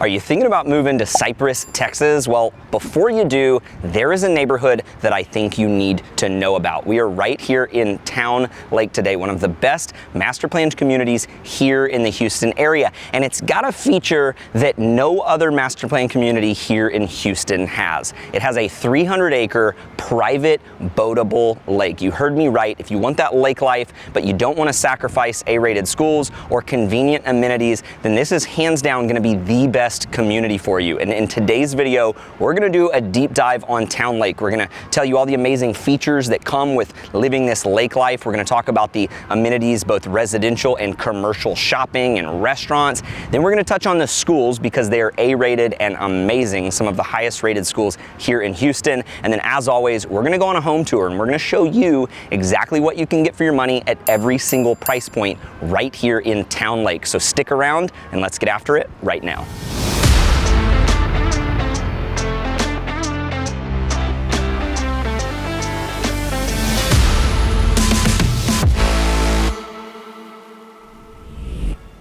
Are you thinking about moving to Cypress, Texas? Well, before you do, there is a neighborhood that I think you need to know about. We are right here in Towne Lake today, one of the best master planned communities here in the Houston area. And it's got a feature that no other master planned community here in Houston has. It has a 300-acre private boatable lake. You heard me right. If you want that lake life, but you don't want to sacrifice A-rated schools or convenient amenities, then this is hands down going to be the best community for you. And in today's video, we're going to do a deep dive on Towne Lake. We're going to tell you all the amazing features that come with living this lake life. We're going to talk about the amenities, both residential and commercial shopping and restaurants. Then we're going to touch on the schools because they are A-rated and amazing, some of the highest rated schools here in Houston. And then as always, we're going to go on a home tour and we're going to show you exactly what you can get for your money at every single price point right here in Towne Lake. So stick around and let's get after it right now.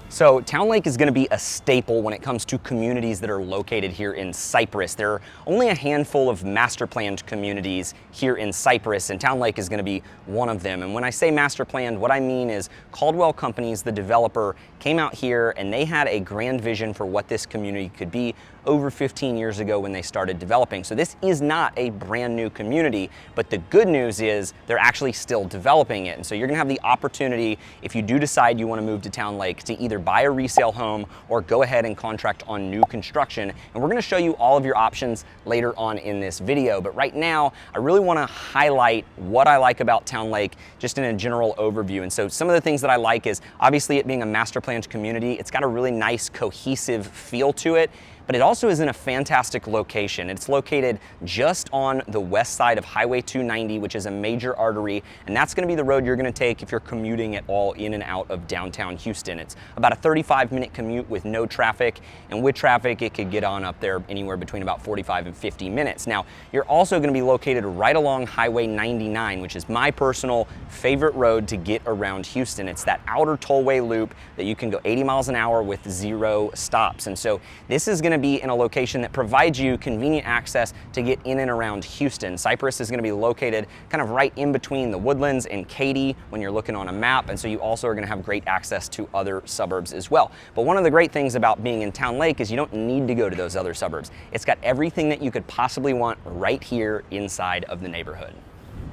So Towne Lake is going to be a staple when it comes to communities that are located here in Cypress. There are only a handful of master planned communities here in Cypress, and Towne Lake is going to be one of them. And when I say master planned, what I mean is Caldwell Companies, the developer, came out here and they had a grand vision for what this community could be over 15 years ago when they started developing. So this is not a brand new community, but the good news is they're actually still developing it. And so you're gonna have the opportunity, if you do decide you wanna move to Towne Lake, to either buy a resale home or go ahead and contract on new construction. And we're gonna show you all of your options later on in this video. But right now, I really wanna highlight what I like about Towne Lake just in a general overview. And so some of the things that I like is obviously it being a master planned community, it's got a really nice cohesive feel to it. But it also is in a fantastic location. It's located just on the west side of Highway 290, which is a major artery, and that's gonna be the road you're gonna take if you're commuting at all in and out of downtown Houston. It's about a 35-minute commute with no traffic, and with traffic, it could get on up there anywhere between about 45 and 50 minutes. Now, you're also gonna be located right along Highway 99, which is my personal favorite road to get around Houston. It's that outer tollway loop that you can go 80 miles an hour with 0 stops. And so this is gonna be in a location that provides you convenient access to get in and around Houston. Cypress is going to be located kind of right in between the Woodlands and Katy when you're looking on a map, and so you also are going to have great access to other suburbs as well. But one of the great things about being in Towne Lake is you don't need to go to those other suburbs. It's got everything that you could possibly want right here inside of the neighborhood.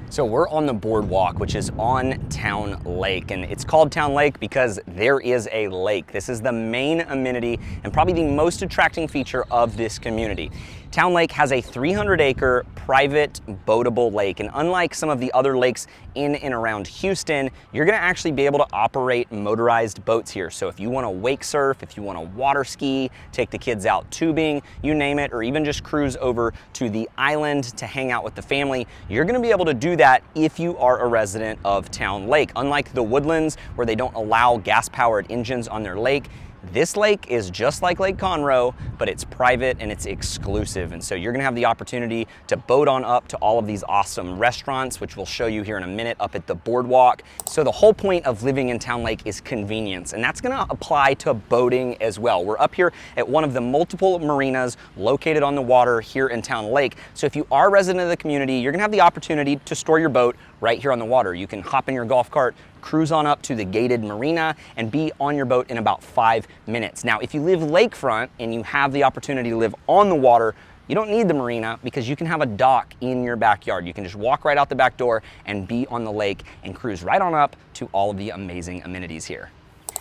So we're on the boardwalk, which is on Towne Lake, and it's called Towne Lake because there is a lake. This is the main amenity and probably the most attracting feature of this community. Towne Lake has a 300-acre private boatable lake, and unlike some of the other lakes in and around Houston, you're gonna actually be able to operate motorized boats here. So if you wanna wake surf, if you wanna water ski, take the kids out tubing, you name it, or even just cruise over to the island to hang out with the family, you're gonna be able to do that if you are a resident of Towne Lake. Unlike the Woodlands, where they don't allow gas-powered engines on their lake, this lake is just like Lake Conroe, but it's private and it's exclusive. And so you're gonna have the opportunity to boat on up to all of these awesome restaurants, which we'll show you here in a minute up at the boardwalk. So the whole point of living in Towne Lake is convenience, and that's gonna apply to boating as well. We're up here at one of the multiple marinas located on the water here in Towne Lake. So if you are a resident of the community, you're gonna have the opportunity to store your boat right here on the water. You can hop in your golf cart, cruise on up to the gated marina, and be on your boat in about 5 minutes. Now, if you live lakefront and you have the opportunity to live on the water, you don't need the marina because you can have a dock in your backyard. You can just walk right out the back door and be on the lake and cruise right on up to all of the amazing amenities here.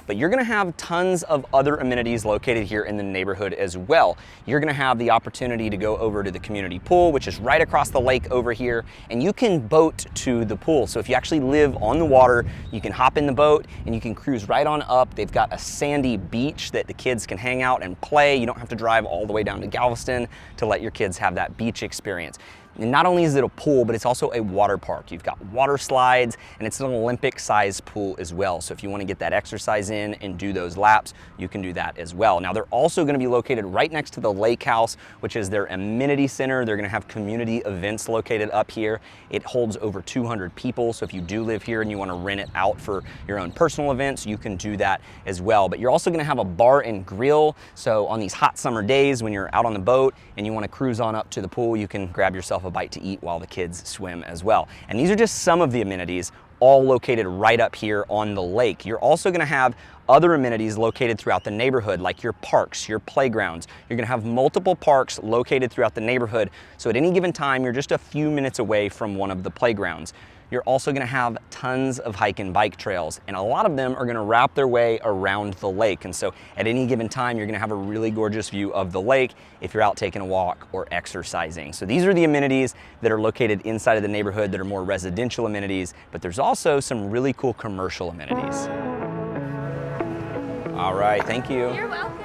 But you're gonna have tons of other amenities located here in the neighborhood as well. You're gonna have the opportunity to go over to the community pool, which is right across the lake over here, and you can boat to the pool. So if you actually live on the water, you can hop in the boat and you can cruise right on up. They've got a sandy beach that the kids can hang out and play. You don't have to drive all the way down to Galveston to let your kids have that beach experience. And not only is it a pool, but it's also a water park. You've got water slides, and it's an Olympic-sized pool as well. So if you want to get that exercise in and do those laps, you can do that as well. Now, they're also going to be located right next to the lake house, which is their amenity center. They're going to have community events located up here. It holds over 200 people. So if you do live here and you want to rent it out for your own personal events, you can do that as well. But you're also going to have a bar and grill. So on these hot summer days when you're out on the boat and you want to cruise on up to the pool, you can grab yourself a bite to eat while the kids swim as well. And these are just some of the amenities, all located right up here on the lake. You're also going to have other amenities located throughout the neighborhood, like your parks, your playgrounds. You're going to have multiple parks located throughout the neighborhood, so at any given time you're just a few minutes away from one of the playgrounds. You're also going to have tons of hike and bike trails, and a lot of them are going to wrap their way around the lake. And so at any given time, you're going to have a really gorgeous view of the lake if you're out taking a walk or exercising. So these are the amenities that are located inside of the neighborhood that are more residential amenities, but there's also some really cool commercial amenities. All right, thank you. You're welcome.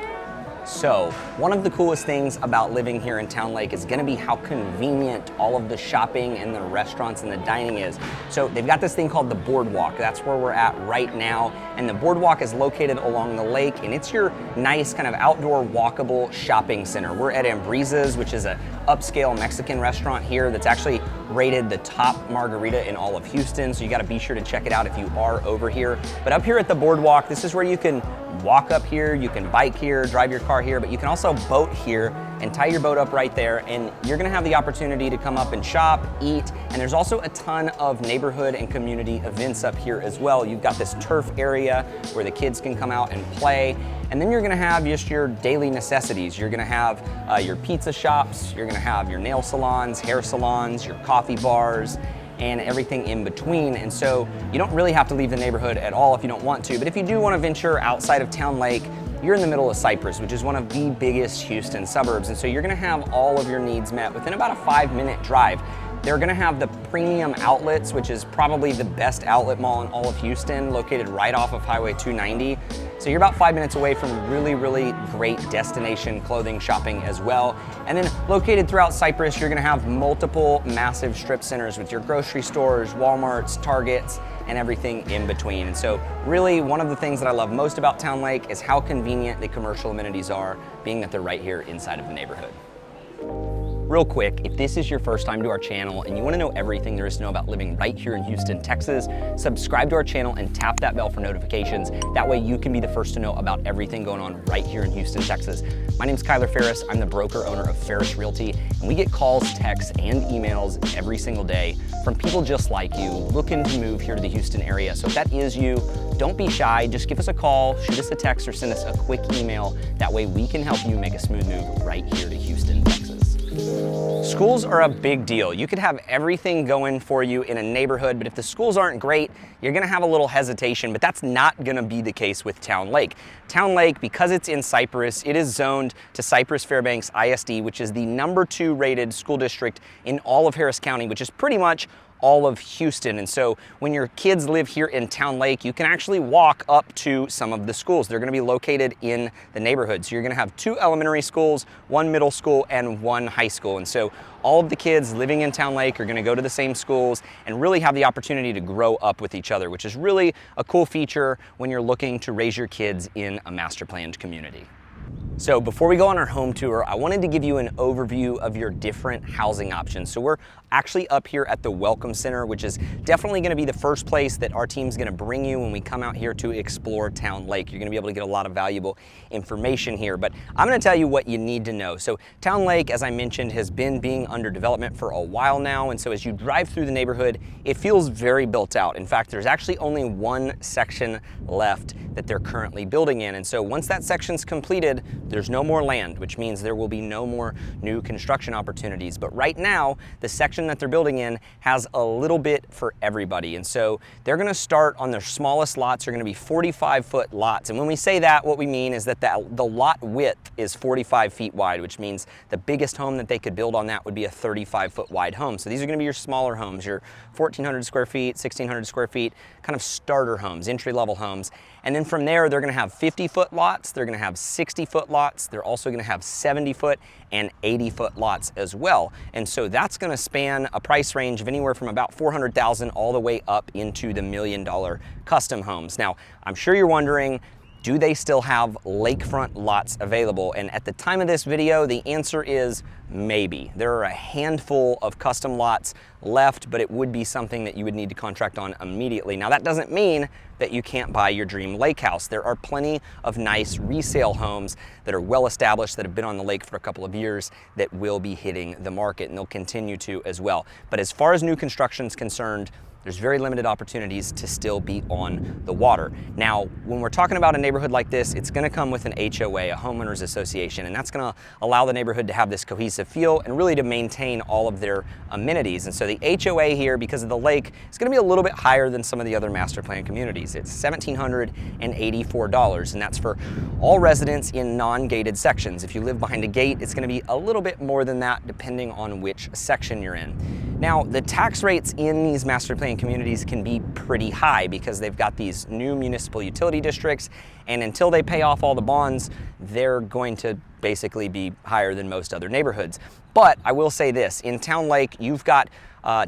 So, one of the coolest things about living here in Towne Lake is going to be how convenient all of the shopping and the restaurants and the dining is. So, they've got this thing called the boardwalk. That's where we're at right now. And the boardwalk is located along the lake, and it's your nice kind of outdoor walkable shopping center. We're at Ambriza's, which is an upscale Mexican restaurant here that's actually rated the top margarita in all of Houston. So, you got to be sure to check it out if you are over here. But up here at the boardwalk, this is where you can walk up here, you can bike here, drive your car here, but you can also boat here and tie your boat up right there, and you're gonna have the opportunity to come up and shop, eat, and there's also a ton of neighborhood and community events up here as well. You've got this turf area where the kids can come out and play, and then you're gonna have just your daily necessities. You're gonna have your pizza shops, you're gonna have your nail salons, hair salons, your coffee bars, and everything in between. And so you don't really have to leave the neighborhood at all if you don't want to, but if you do want to venture outside of Towne Lake, you're in the middle of Cypress, which is one of the biggest Houston suburbs, and so you're going to have all of your needs met within about a 5-minute drive. They're going to have the Premium Outlets, which is probably the best outlet mall in all of Houston, located right off of Highway 290. So you're about 5 minutes away from really, really great destination clothing shopping as well. And then located throughout Cypress, you're going to have multiple massive strip centers with your grocery stores, Walmarts, Targets, and everything in between. And so really one of the things that I love most about Towne Lake is how convenient the commercial amenities are, being that they're right here inside of the neighborhood. Real quick, if this is your first time to our channel and you want to know everything there is to know about living right here in Houston, Texas, subscribe to our channel and tap that bell for notifications. That way you can be the first to know about everything going on right here in Houston, Texas. My name is Ferris. I'm the broker owner of Ferris Realty, and we get calls, texts, and emails every single day from people just like you looking to move here to the Houston area. So if that is you, don't be shy. Just give us a call, shoot us a text, or send us a quick email. That way we can help you make a smooth move right here to Houston, Texas. Schools are a big deal. You could have everything going for you in a neighborhood, but if the schools aren't great, you're gonna have a little hesitation, but that's not gonna be the case with Towne Lake. Towne Lake, because it's in Cypress, it is zoned to Cypress Fairbanks ISD, which is the #2 rated school district in all of Harris County, which is pretty much all of Houston. And so when your kids live here in Towne Lake, you can actually walk up to some of the schools. They're going to be located in the neighborhood. So you're going to have 2 elementary schools, 1 middle school, and 1 high school. And so all of the kids living in Towne Lake are going to go to the same schools and really have the opportunity to grow up with each other, which is really a cool feature when you're looking to raise your kids in a master planned community. So before we go on our home tour, I wanted to give you an overview of your different housing options. So we're actually up here at the Welcome Center, which is definitely going to be the first place that our team's going to bring you when we come out here to explore Towne Lake. You're going to be able to get a lot of valuable information here, but I'm going to tell you what you need to know. So Towne Lake, as I mentioned, has been being under development for a while now, and so as you drive through the neighborhood, it feels very built out. In fact, there's actually only 1 section left that they're currently building in, and so once that section's completed, there's no more land, which means there will be no more new construction opportunities. But right now, the section that they're building in has a little bit for everybody. And so they're gonna start on their smallest lots. They're gonna be 45-foot lots. And when we say that, what we mean is that the lot width is 45 feet wide, which means the biggest home that they could build on that would be a 35-foot wide home. So these are gonna be your smaller homes, your 1,400 square feet, 1,600 square feet, kind of starter homes, entry-level homes. And then from there, they're gonna have 50-foot lots, they're gonna have 60-foot lots. They're also gonna have 70-foot and 80-foot lots as well. And so that's gonna span a price range of anywhere from about $400,000 all the way up into the $1 million custom homes. Now, I'm sure you're wondering, do they still have lakefront lots available? And at the time of this video, the answer is maybe. There are a handful of custom lots left, but it would be something that you would need to contract on immediately. Now, that doesn't mean that you can't buy your dream lake house. There are plenty of nice resale homes that are well established, that have been on the lake for a couple of years, that will be hitting the market, and they'll continue to as well. But as far as new construction is concerned, there's very limited opportunities to still be on the water. Now, when we're talking about a neighborhood like this, it's gonna come with an HOA, a homeowners association, and that's gonna allow the neighborhood to have this cohesive feel and really to maintain all of their amenities. And so the HOA here, because of the lake, is gonna be a little bit higher than some of the other master plan communities. It's $1,784, and that's for all residents in non-gated sections. If you live behind a gate, it's gonna be a little bit more than that, depending on which section you're in. Now, the tax rates in these master plan communities can be pretty high because they've got these new municipal utility districts, and until they pay off all the bonds, they're going to basically be higher than most other neighborhoods. But I will say this, in Towne Lake, you've got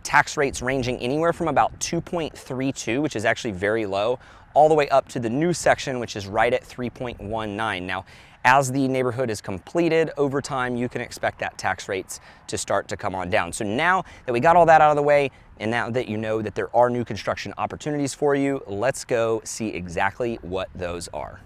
tax rates ranging anywhere from about 2.32, which is actually very low, all the way up to the new section, which is right at 3.19. Now, as the neighborhood is completed over time, you can expect that tax rates to start to come on down. So now that we got all that out of the way, and now that you know that there are new construction opportunities for you, let's go see exactly what those are.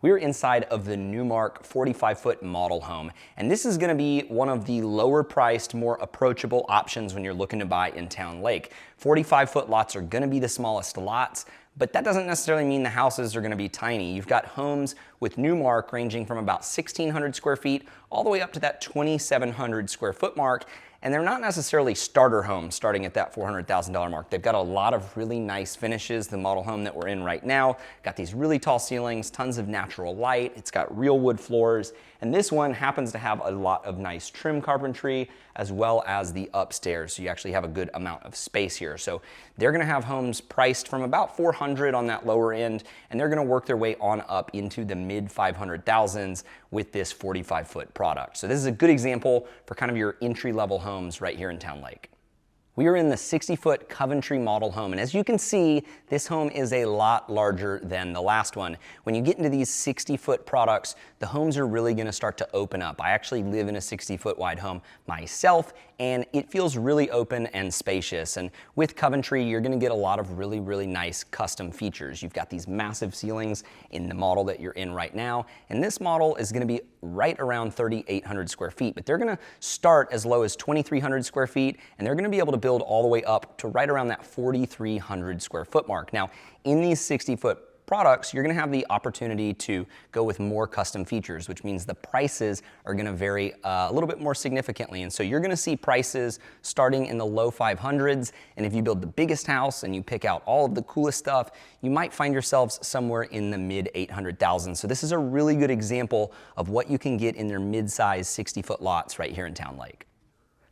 We're inside of the Numark 45-foot model home, and this is gonna be one of the lower priced, more approachable options when you're looking to buy in Towne Lake. 45-foot lots are gonna be the smallest lots, but that doesn't necessarily mean the houses are gonna be tiny. You've got homes with Numark ranging from about 1,600 square feet all the way up to that 2,700 square foot mark. And they're not necessarily starter homes starting at that $400,000 mark. They've got a lot of really nice finishes. The model home that we're in right now got these really tall ceilings, tons of natural light. It's got real wood floors. And this one happens to have a lot of nice trim carpentry as well as the upstairs. So you actually have a good amount of space here. So they're gonna have homes priced from about $400,000 on that lower end, and they're gonna work their way on up into the mid $500,000s with this 45-foot product. So this is a good example for kind of your entry-level homes right here in Towne Lake. We are in the 60-foot Coventry model home, and as you can see, this home is a lot larger than the last one. When you get into these 60-foot products, the homes are really gonna start to open up. I actually live in a 60-foot wide home myself, and it feels really open and spacious. And with Coventry, you're gonna get a lot of really, really nice custom features. You've got these massive ceilings in the model that you're in right now, and this model is gonna be right around 3,800 square feet, but they're gonna start as low as 2,300 square feet, and they're gonna be able to build all the way up to right around that 4,300 square foot mark. Now, in these 60-foot products, you're gonna have the opportunity to go with more custom features, which means the prices are gonna vary a little bit more significantly. And so you're gonna see prices starting in the low 500s, and if you build the biggest house and you pick out all of the coolest stuff, you might find yourselves somewhere in the mid 800,000. So this is a really good example of what you can get in their mid-size 60-foot lots right here in Towne Lake.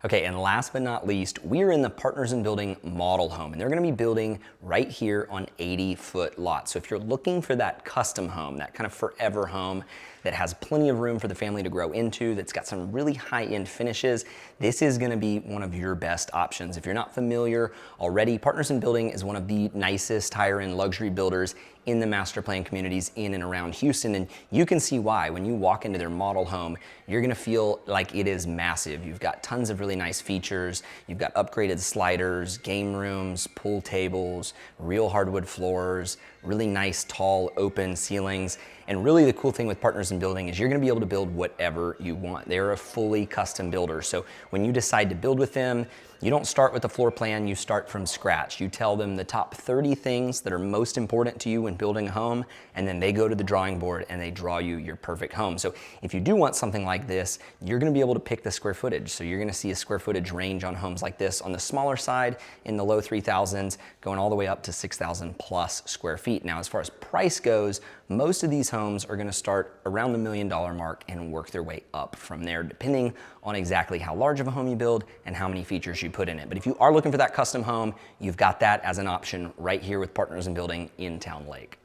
Okay, and last but not least, we're in the Partners in Building model home, and they're gonna be building right here on 80-foot lots. So if you're looking for that custom home, that kind of forever home that has plenty of room for the family to grow into, that's got some really high-end finishes, this is gonna be one of your best options. If you're not familiar already, Partners in Building is one of the nicest higher-end luxury builders in the master plan communities in and around Houston, and you can see why. When you walk into their model home, you're gonna feel like it is massive. You've got tons of really nice features. You've got upgraded sliders, game rooms, pool tables, real hardwood floors, really nice tall open ceilings. And really the cool thing with Partners in Building is you're gonna be able to build whatever you want. They're a fully custom builder. So when you decide to build with them, you don't start with a floor plan, you start from scratch. You tell them the top 30 things that are most important to you when building a home, and then they go to the drawing board and they draw you your perfect home. So if you do want something like this, you're gonna be able to pick the square footage. So you're gonna see a square footage range on homes like this on the smaller side in the low 3,000s, going all the way up to 6,000 plus square feet. Now, as far as price goes, most of these homes are gonna start around the $1 million mark and work their way up from there, depending on exactly how large of a home you build and how many features you put in it. But if you are looking for that custom home, you've got that as an option right here with Partners in Building in Towne Lake.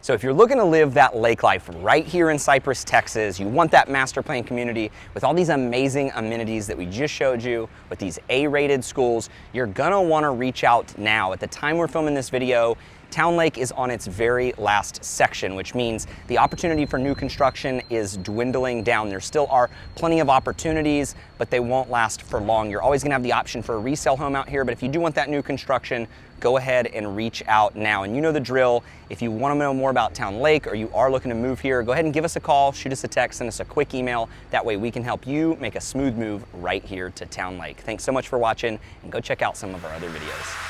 So if you're looking to live that lake life right here in Cypress, Texas, you want that master plan community with all these amazing amenities that we just showed you, with these A-rated schools, you're gonna wanna reach out now. At the time we're filming this video, Towne Lake is on its very last section, which means the opportunity for new construction is dwindling down. There still are plenty of opportunities, but they won't last for long. You're always gonna have the option for a resale home out here, but if you do want that new construction, go ahead and reach out now. And you know the drill. If you want to know more about Towne Lake or you are looking to move here, go ahead and give us a call, shoot us a text, send us a quick email. That way we can help you make a smooth move right here to Towne Lake. Thanks so much for watching, and go check out some of our other videos.